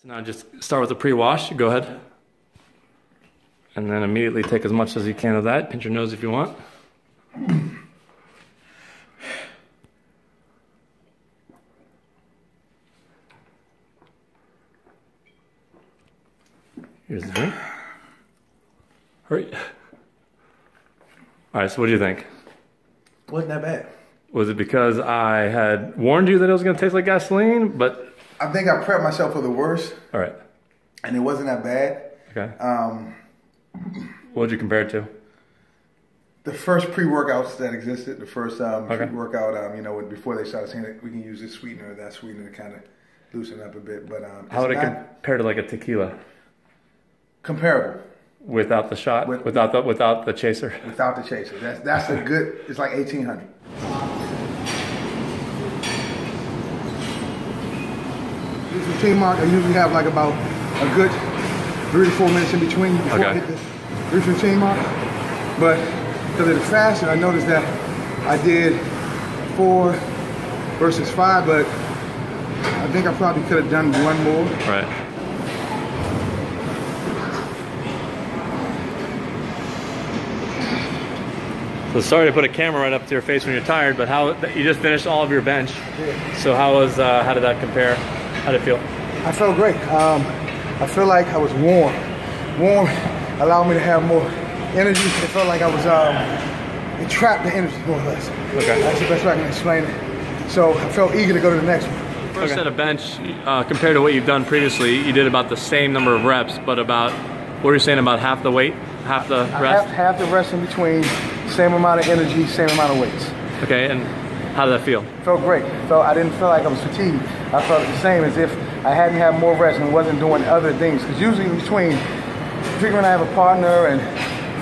So now just start with the pre-wash. Go ahead. And then immediately take as much as you can of that. Pinch your nose if you want. Here's the drink. Hurry. All right, so what do you think? Wasn't that bad. Was it because I had warned you that it was going to taste like gasoline, but... I think I prepped myself for the worst. All right. And it wasn't that bad. Okay. What did you compare it to? The first pre-workouts that existed, the first pre-workout, you know, before they started saying that we can use this sweetener or that sweetener to kind of loosen up a bit. But how would it compare to like a tequila? Comparable. Without the shot? Without the chaser? Without the chaser. That's a good, it's like 1800. This routine mark, I usually have like about a good 3 to 4 minutes in between before I hit this routine mark. But because of the fasting, I noticed that I did 4 versus 5, but I think I probably could have done one more. Right. So sorry to put a camera right up to your face when you're tired, but you just finished all of your bench. Yeah. So how did that compare? How did it feel? I felt great. I feel like I was warm. Warm allowed me to have more energy. It felt like I was, it trapped the energy more or less. Okay. That's the best way I can explain it. So I felt eager to go to the next one. First set of bench, compared to what you've done previously, you did about the same number of reps, but about, what were you saying, about half the weight? Half the rest? Half the rest in between, same amount of energy, same amount of weights. Okay, and how did that feel? Felt great. I didn't feel like I was fatigued. I felt the same as if I hadn't had more rest and wasn't doing other things. Because usually in between figuring I have a partner and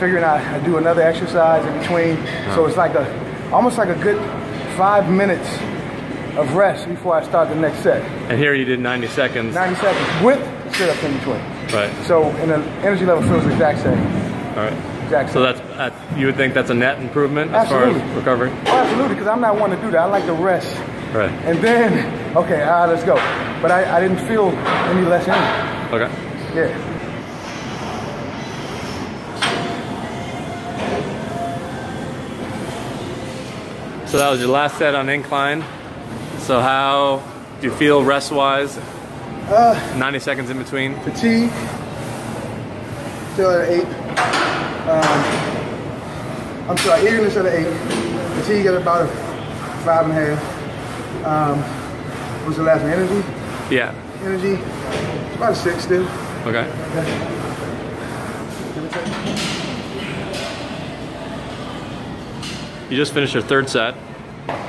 figuring out I do another exercise in between. So it's like almost like a good 5 minutes of rest before I start the next set. And here you did 90 seconds. 90 seconds with sit-ups in between. Right. So and the energy level feels the exact same. All right. Exact same. So you would think that's a net improvement as far as recovery? Oh, absolutely, because I'm not one to do that. I like to rest. Right. And then, okay, let's go. But I didn't feel any less energy. Okay. Yeah. So that was your last set on incline. So how do you feel rest-wise? 90 seconds in between. Fatigue. Still at 8. I'm sorry, eagerness at 8. Fatigue at about 5.5. What's the last one? Energy? Yeah. Energy. It's about a 6 still. Okay. You just finished your 3rd set.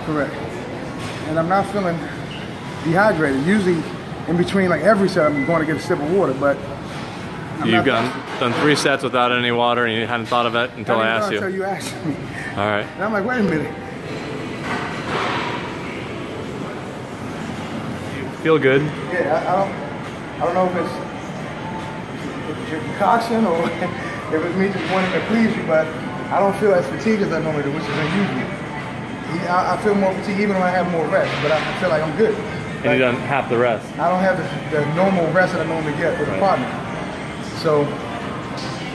Correct. And I'm not feeling dehydrated. Usually in between like every set I'm going to get a sip of water, but you've done 3 sets without any water and you hadn't thought of it until I asked you. Until you asked me. All right. And I'm like, wait a minute. You feel good? Yeah, I don't know if it's your concoction or if it's me just wanting to please you, but I don't feel as fatigued as I normally do, which is unusual. I feel more fatigued even though I have more rest, but I feel like I'm good. And you've done half the rest. I don't have the normal rest that I normally get with a partner. So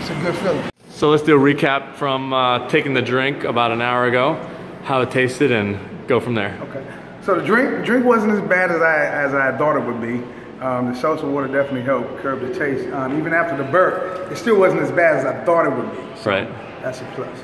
it's a good feeling. So let's do a recap from taking the drink about an hour ago, how it tasted, and go from there. Okay. So the drink wasn't as bad as I thought it would be. The seltzer water definitely helped curb the taste. Even after the burp, it still wasn't as bad as I thought it would be. So right. That's a plus.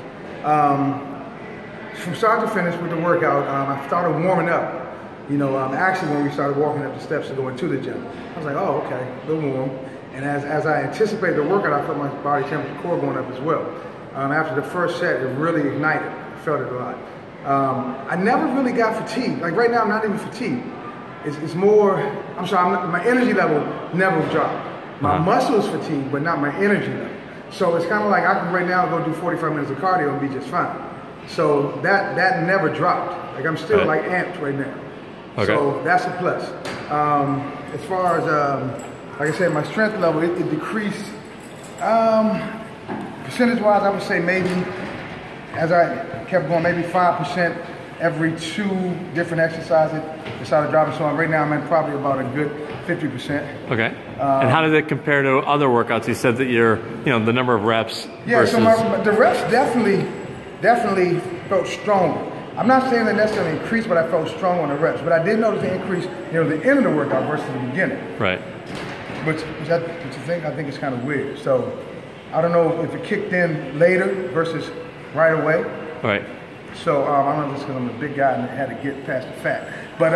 From start to finish with the workout, I started warming up. You know, actually when we started walking up the steps to go into the gym, I was like, oh, okay, a little warm. And as I anticipated the workout, I felt my body temperature core going up as well. After the first set, it really ignited. I felt it a lot. I never really got fatigued. Like right now, I'm not even fatigued. It's more, I'm sorry, my energy level never dropped. My muscles fatigued, but not my energy level. So it's kind of like I can right now go do 45 minutes of cardio and be just fine. So that never dropped. Like I'm still like amped right now. Okay. So that's a plus. As far as, like I said, my strength level, it decreased. Percentage-wise, I would say maybe, as I kept going, maybe 5% every 2 different exercises, I started dropping. So right now I'm at probably about a good 50%. Okay. And how does it compare to other workouts? You said that you're, the number of reps. Yeah, versus... so the reps definitely felt stronger. I'm not saying that necessarily increased, but I felt strong on the reps. But I did notice the increase near the end of the workout versus the beginning. Right. Which I think is kind of weird. So I don't know if it kicked in later versus right away. Right. So I don't know if it's because I'm a big guy and I had to get past the fat. But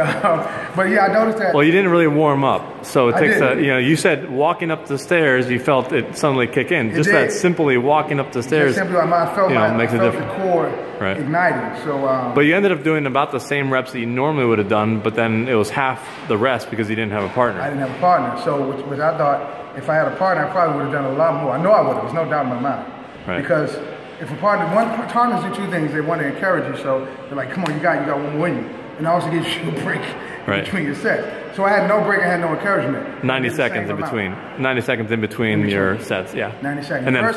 yeah, I noticed that. Well, you didn't really warm up, so it takes you said walking up the stairs, you felt it suddenly kick in. Just that simply walking up the stairs, makes a difference. The core igniting. So. But you ended up doing about the same reps that you normally would have done, but then it was half the rest because you didn't have a partner. I didn't have a partner, so which I thought if I had a partner, I probably would have done a lot more. I know I would have. There's no doubt in my mind. Right. Because if partners do 2 things, they want to encourage you. So they're like, come on, you got one more in you. And it also gives you a break between your sets. So I had no break, I had no encouragement. 90 seconds in between. 90 seconds in between your sets, yeah. 90 seconds. And then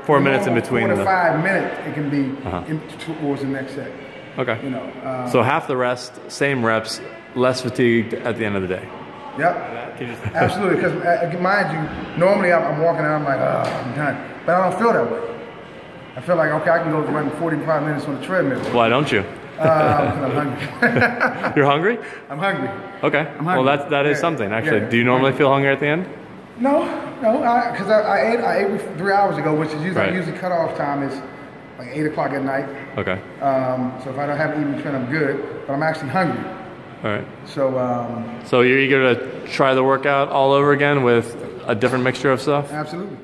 four minutes in between. 4 to 5 minutes, it can be towards the next set. Okay. So half the rest, same reps, less fatigued at the end of the day. Yep. Absolutely, because mind you, normally I'm walking out, I'm like, oh, I'm done. But I don't feel that way. I feel like, okay, I can go run 45 minutes on the treadmill. Why don't you? Because I'm hungry. You're hungry? I'm hungry. Okay. I'm hungry. Well, that is something, actually. Yeah. Do you normally feel hungry at the end? No, because I ate 3 hours ago, which is usually cutoff time is like 8 o'clock at night. Okay. So if I don't have an evening trend, I'm good, but I'm actually hungry. All right. So. So you're eager to try the workout all over again with a different mixture of stuff? Absolutely.